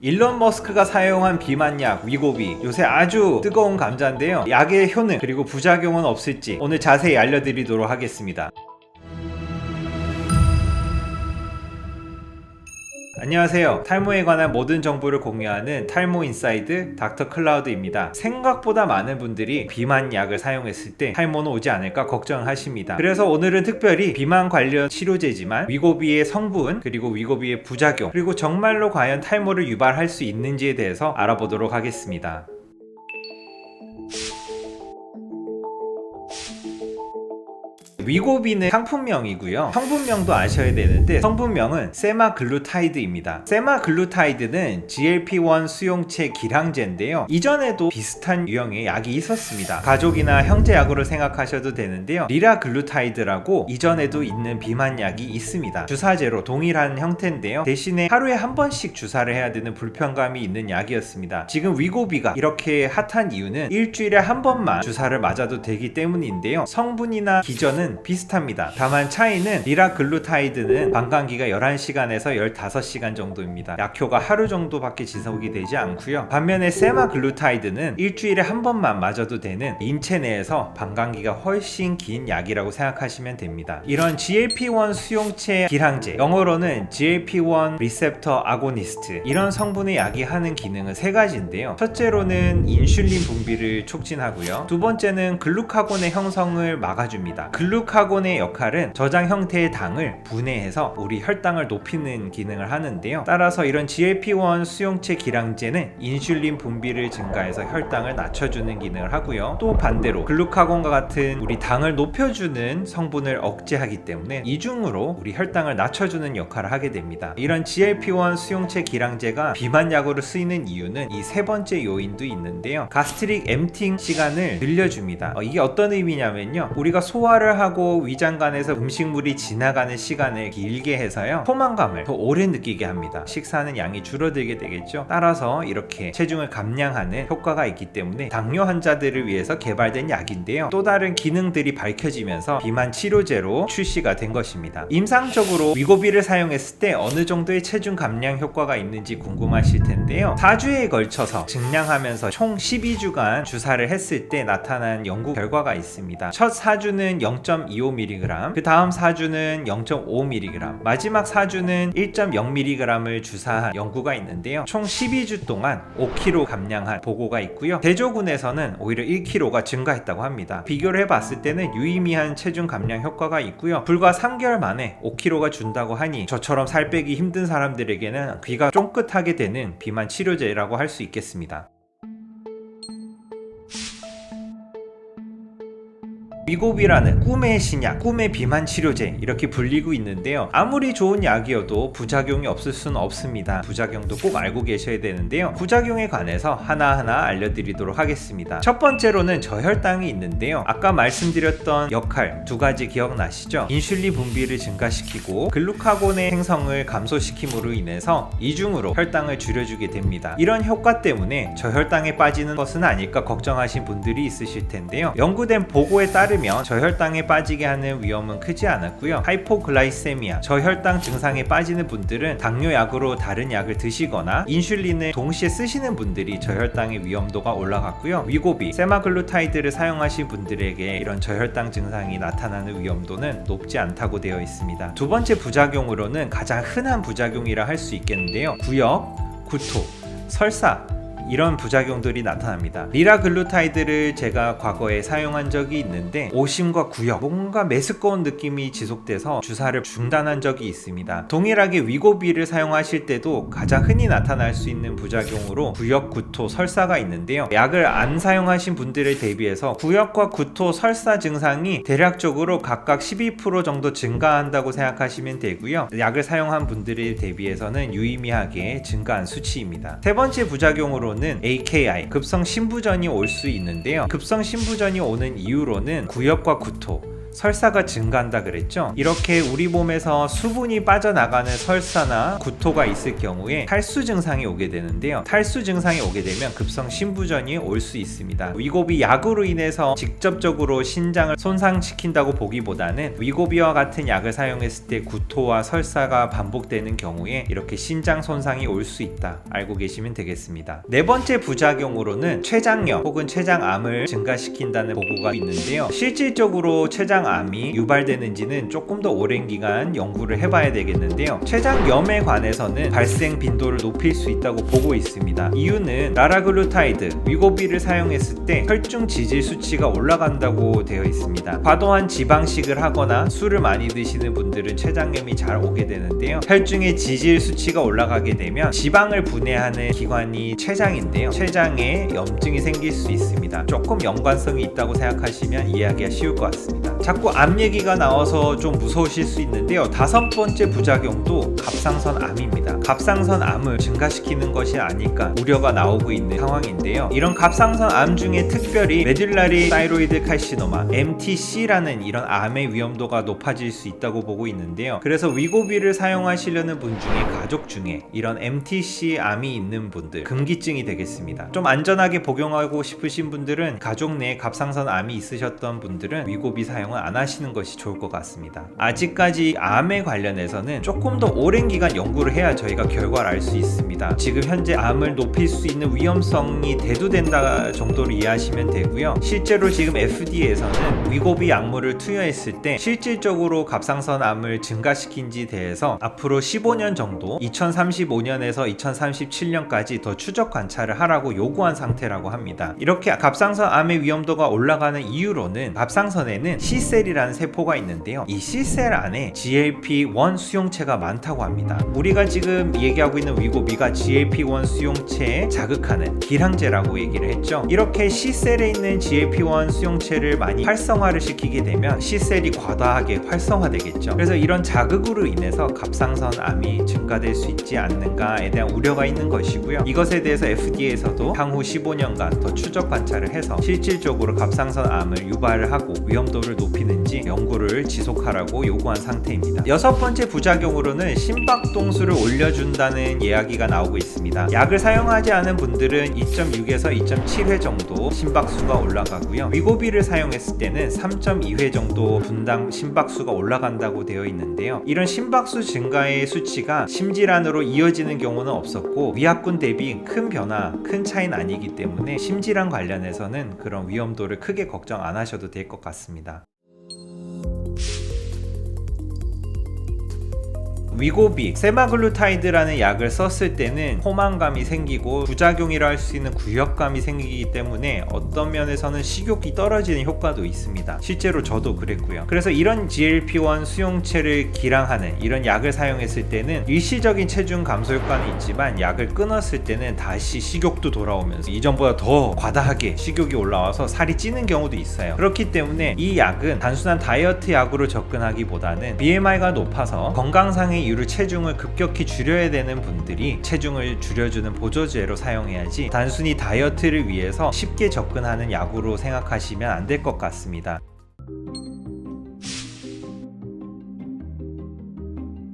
일론 머스크가 사용한 비만약 위고비, 요새 아주 뜨거운 감자인데요. 약의 효능 그리고 부작용은 없을지 오늘 자세히 알려드리도록 하겠습니다. 안녕하세요. 탈모에 관한 모든 정보를 공유하는 탈모 인사이드 닥터 클라우드입니다. 생각보다 많은 분들이 비만약을 사용했을 때 탈모는 오지 않을까 걱정하십니다. 그래서 오늘은 특별히 비만 관련 치료제지만 위고비의 성분 그리고 위고비의 부작용 그리고 정말로 과연 탈모를 유발할 수 있는지에 대해서 알아보도록 하겠습니다. 위고비는 상품명이고요. 성분명도 아셔야 되는데 성분명은 세마글루타이드입니다. 세마글루타이드는 GLP-1 수용체 기량제인데요. 이전에도 비슷한 유형의 약이 있었습니다. 가족이나 형제약으로 생각하셔도 되는데요. 리라글루타이드라고 이전에도 있는 비만약이 있습니다. 주사제로 동일한 형태인데요. 대신에 하루에 한 번씩 주사를 해야 되는 불편감이 있는 약이었습니다. 지금 위고비가 이렇게 핫한 이유는 일주일에 한 번만 주사를 맞아도 되기 때문인데요. 성분이나 기전은 비슷합니다. 다만 차이는 리라글루타이드는 방광기가 11시간에서 15시간 정도입니다. 약효가 하루 정도밖에 지속이 되지 않고요. 반면에 세마글루타이드는 일주일에 한 번만 맞아도 되는 인체 내에서 방광기가 훨씬 긴 약이라고 생각하시면 됩니다. 이런 GLP-1 수용체 기량제, 영어로는 GLP-1 리셉터 아고니스트, 이런 성분의 약이 하는 기능은 세 가지인데요. 첫째로는 인슐린 분비를 촉진하고요. 두 번째는 글루카곤의 형성을 막아줍니다. 글루카곤의 역할은 저장 형태의 당을 분해해서 우리 혈당을 높이는 기능을 하는데요. 따라서 이런 GLP-1 수용체 기량제는 인슐린 분비를 증가해서 혈당을 낮춰주는 기능을 하고요. 또 반대로 글루카곤과 같은 우리 당을 높여주는 성분을 억제하기 때문에 이중으로 우리 혈당을 낮춰주는 역할을 하게 됩니다. 이런 GLP-1 수용체 기량제가 비만약으로 쓰이는 이유는 이 세 번째 요인도 있는데요. 가스트릭 엠팅 시간을 늘려줍니다. 이게 어떤 의미냐면요. 우리가 소화를 하고 위장관에서 음식물이 지나가는 시간을 길게 해서요, 포만감을 더 오래 느끼게 합니다. 식사하는 양이 줄어들게 되겠죠. 따라서 이렇게 체중을 감량하는 효과가 있기 때문에 당뇨 환자들을 위해서 개발된 약인데요. 또 다른 기능들이 밝혀지면서 비만 치료제로 출시가 된 것입니다. 임상적으로 위고비를 사용했을 때 어느 정도의 체중 감량 효과가 있는지 궁금하실 텐데요. 4주에 걸쳐서 증량하면서 총 12주간 주사를 했을 때 나타난 연구 결과가 있습니다. 첫 4주는 0.25mg, 그 다음 4주는 0.5mg, 마지막 4주는 1.0mg을 주사한 연구가 있는데요. 총 12주 동안 5kg 감량한 보고가 있고요. 대조군에서는 오히려 1kg가 증가했다고 합니다. 비교를 해봤을 때는 유의미한 체중 감량 효과가 있고요. 불과 3개월 만에 5kg가 준다고 하니 저처럼 살 빼기 힘든 사람들에게는 귀가 쫑긋하게 되는 비만 치료제라고 할 수 있겠습니다. 위고비라는 꿈의 신약, 꿈의 비만 치료제 이렇게 불리고 있는데요. 아무리 좋은 약이어도 부작용이 없을 수는 없습니다. 부작용도 꼭 알고 계셔야 되는데요. 부작용에 관해서 하나하나 알려드리도록 하겠습니다. 첫 번째로는 저혈당이 있는데요. 아까 말씀드렸던 역할 두 가지 기억나시죠? 인슐린 분비를 증가시키고 글루카곤의 생성을 감소시킴으로 인해서 이중으로 혈당을 줄여주게 됩니다. 이런 효과 때문에 저혈당에 빠지는 것은 아닐까 걱정하신 분들이 있으실 텐데요. 연구된 보고에 따르면 저혈당에 빠지게 하는 위험은 크지 않았고요. 하이포글라이세미아, 저혈당 증상에 빠지는 분들은 당뇨약으로 다른 약을 드시거나 인슐린을 동시에 쓰시는 분들이 저혈당의 위험도가 올라갔고요. 위고비, 세마글루타이드를 사용하신 분들에게 이런 저혈당 증상이 나타나는 위험도는 높지 않다고 되어 있습니다. 두 번째 부작용으로는 가장 흔한 부작용이라 할 수 있겠는데요. 부역, 구토, 설사, 이런 부작용들이 나타납니다. 리라글루타이드를 제가 과거에 사용한 적이 있는데 오심과 구역, 뭔가 메스꺼운 느낌이 지속돼서 주사를 중단한 적이 있습니다. 동일하게 위고비를 사용하실 때도 가장 흔히 나타날 수 있는 부작용으로 구역, 구토, 설사가 있는데요. 약을 안 사용하신 분들에 대비해서 구역과 구토, 설사 증상이 대략적으로 각각 12% 정도 증가한다고 생각하시면 되고요. 약을 사용한 분들에 대비해서는 유의미하게 증가한 수치입니다. 세 번째 부작용으로는 AKI, 급성 신부전이 올 수 있는데요. 급성 신부전이 오는 이유로는 구역과 구토, 설사가 증가한다 그랬죠. 이렇게 우리 몸에서 수분이 빠져나가는 설사나 구토가 있을 경우에 탈수 증상이 오게 되는데요. 탈수 증상이 오게 되면 급성 신부전이 올 수 있습니다. 위고비 약으로 인해서 직접적으로 신장을 손상시킨다고 보기보다는 위고비와 같은 약을 사용했을 때 구토와 설사가 반복되는 경우에 이렇게 신장 손상이 올 수 있다 알고 계시면 되겠습니다. 네 번째 부작용으로는 췌장염 혹은 췌장암을 증가시킨다는 보고가 있는데요. 실질적으로 췌장암이 유발되는지는 조금 더 오랜 기간 연구를 해봐야 되겠는데요. 췌장염에 관해서는 발생 빈도를 높일 수 있다고 보고 있습니다. 이유는 라라글루타이드, 위고비를 사용했을 때 혈중 지질 수치가 올라간다고 되어 있습니다. 과도한 지방식을 하거나 술을 많이 드시는 분들은 췌장염이 잘 오게 되는데요. 혈중의 지질 수치가 올라가게 되면 지방을 분해하는 기관이 췌장인데요. 췌장에 염증이 생길 수 있습니다. 조금 연관성이 있다고 생각하시면 이해하기가 쉬울 것 같습니다. 자꾸 암 얘기가 나와서 좀 무서우실 수 있는데요. 다섯 번째 부작용도 갑상선 암입니다. 갑상선 암을 증가시키는 것이 아닐까 우려가 나오고 있는 상황인데요. 이런 갑상선 암 중에 특별히 메듈라리 사이로이드 칼시노마 MTC라는 이런 암의 위험도가 높아질 수 있다고 보고 있는데요. 그래서 위고비를 사용하시려는 분 중에 가족 중에 이런 MTC 암이 있는 분들, 금기증이 되겠습니다. 좀 안전하게 복용하고 싶으신 분들은 가족 내에 갑상선 암이 있으셨던 분들은 위고비 사용을 안 하시는 것이 좋을 것 같습니다. 아직까지 암에 관련해서는 조금 더 오랜 기간 연구를 해야 저희가 결과를 알 수 있습니다. 지금 현재 암을 높일 수 있는 위험성이 대두된다 정도로 이해하시면 되고요. 실제로 지금 FDA에서는 위고비 약물을 투여했을 때 실질적으로 갑상선 암을 증가시킨지 대해서 앞으로 15년 정도 2035년에서 2037년까지 더 추적 관찰을 하라고 요구한 상태라고 합니다. 이렇게 갑상선 암의 위험도가 올라가는 이유로는 갑상선에는 C셀이라는 세포가 있는데요. 이 C셀 안에 GLP-1 수용체가 많다고 합니다. 우리가 지금 얘기하고 있는 위고비가 GLP-1 수용체에 자극하는 기량제라고 얘기를 했죠. 이렇게 C셀에 있는 GLP-1 수용체를 많이 활성화를 시키게 되면 C셀이 과다하게 활성화되겠죠. 그래서 이런 자극으로 인해서 갑상선 암이 증가될 수 있지 않는가에 대한 우려가 있는 것이고요. 이것에 대해서 FDA에서도 향후 15년간 더 추적 관찰을 해서 실질적으로 갑상선 암을 유발을 하고 위험도를 높이는지 연구를 지속하라고 요구한 상태입니다. 여섯 번째 부작용으로는 심박동수를 올려준다는 이야기가 나오고 있습니다. 약을 사용하지 않은 분들은 2.6에서 2.7회 정도 심박수가 올라가고요. 위고비를 사용했을 때는 3.2회 정도 분당 심박수가 올라간다고 되어 있는데요. 이런 심박수 증가의 수치가 심질환으로 이어지는 경우는 없었고 위약군 대비 큰 변화, 큰 차이는 아니기 때문에 심질환 관련해서는 그런 위험도를 크게 걱정 안 하셔도 될 것 같습니다. 위고비, 세마글루타이드라는 약을 썼을 때는 포만감이 생기고 부작용이라 할 수 있는 구역감이 생기기 때문에 어떤 면에서는 식욕이 떨어지는 효과도 있습니다. 실제로 저도 그랬고요. 그래서 이런 GLP-1 수용체를 기량하는 이런 약을 사용했을 때는 일시적인 체중 감소 효과는 있지만 약을 끊었을 때는 다시 식욕도 돌아오면서 이전보다 더 과다하게 식욕이 올라와서 살이 찌는 경우도 있어요. 그렇기 때문에 이 약은 단순한 다이어트 약으로 접근하기보다는 BMI가 높아서 건강상의 이유로 체중을 급격히 줄여야 되는 분들이 체중을 줄여주는 보조제로 사용해야지 단순히 다이어트를 위해서 쉽게 접근하는 약으로 생각하시면 안 될 것 같습니다.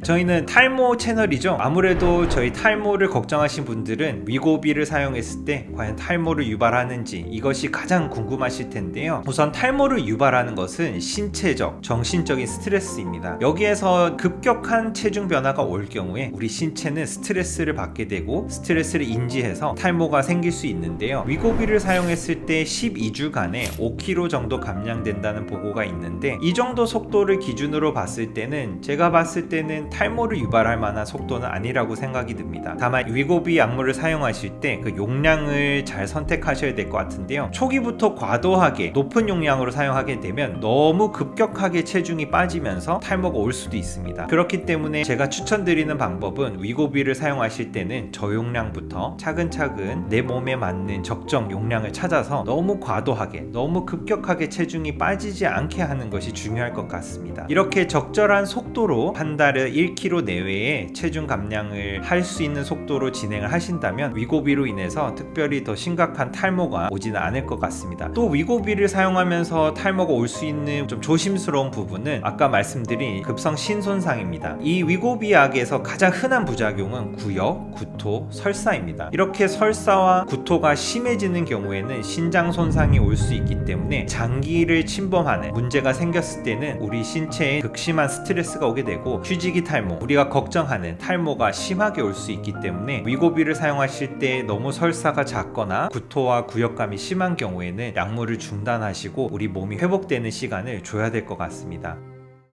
저희는 탈모 채널이죠. 아무래도 저희 탈모를 걱정하신 분들은 위고비를 사용했을 때 과연 탈모를 유발하는지 이것이 가장 궁금하실 텐데요. 우선 탈모를 유발하는 것은 신체적, 정신적인 스트레스입니다. 여기에서 급격한 체중 변화가 올 경우에 우리 신체는 스트레스를 받게 되고 스트레스를 인지해서 탈모가 생길 수 있는데요. 위고비를 사용했을 때 12주간에 5kg 정도 감량된다는 보고가 있는데 이 정도 속도를 기준으로 봤을 때는 제가 봤을 때는 탈모를 유발할 만한 속도는 아니라고 생각이 듭니다. 다만 위고비 약물을 사용하실 때 그 용량을 잘 선택하셔야 될 것 같은데요. 초기부터 과도하게 높은 용량으로 사용하게 되면 너무 급격하게 체중이 빠지면서 탈모가 올 수도 있습니다. 그렇기 때문에 제가 추천드리는 방법은 위고비를 사용하실 때는 저용량부터 차근차근 내 몸에 맞는 적정 용량을 찾아서 너무 과도하게 너무 급격하게 체중이 빠지지 않게 하는 것이 중요할 것 같습니다. 이렇게 적절한 속도로 한 달에 1kg 내외의 체중 감량을 할 수 있는 속도로 진행을 하신다면 위고비로 인해서 특별히 더 심각한 탈모가 오지는 않을 것 같습니다. 또 위고비를 사용하면서 탈모가 올 수 있는 좀 조심스러운 부분은 아까 말씀드린 급성 신손상입니다. 이 위고비 약에서 가장 흔한 부작용은 구역, 구토, 설사입니다. 이렇게 설사와 구토가 심해지는 경우에는 신장 손상이 올 수 있기 때문에 장기를 침범하는 문제가 생겼을 때는 우리 신체에 극심한 스트레스가 오게 되고 휴지기 탈모, 우리가 걱정하는 탈모가 심하게 올 수 있기 때문에 위고비를 사용하실 때 너무 설사가 작거나 구토와 구역감이 심한 경우에는 약물을 중단하시고 우리 몸이 회복되는 시간을 줘야 될 것 같습니다.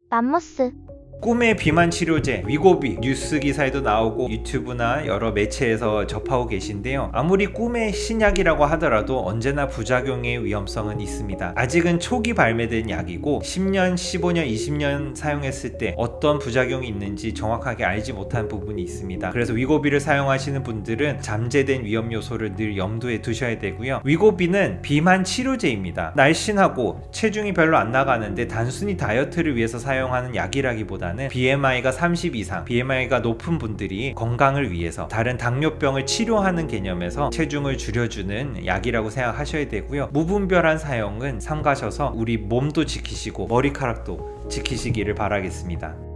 맘모스. 꿈의 비만 치료제 위고비 뉴스 기사에도 나오고 유튜브나 여러 매체에서 접하고 계신데요. 아무리 꿈의 신약이라고 하더라도 언제나 부작용의 위험성은 있습니다. 아직은 초기 발매된 약이고 10년, 15년, 20년 사용했을 때 어떤 부작용이 있는지 정확하게 알지 못한 부분이 있습니다. 그래서 위고비를 사용하시는 분들은 잠재된 위험 요소를 늘 염두에 두셔야 되고요. 위고비는 비만 치료제입니다. 날씬하고 체중이 별로 안 나가는데 단순히 다이어트를 위해서 사용하는 약이라기보다는 BMI가 30 이상, BMI가 높은 분들이 건강을 위해서 다른 당뇨병을 치료하는 개념에서 체중을 줄여주는 약이라고 생각하셔야 되고요. 무분별한 사용은 삼가셔서 우리 몸도 지키시고 머리카락도 지키시기를 바라겠습니다.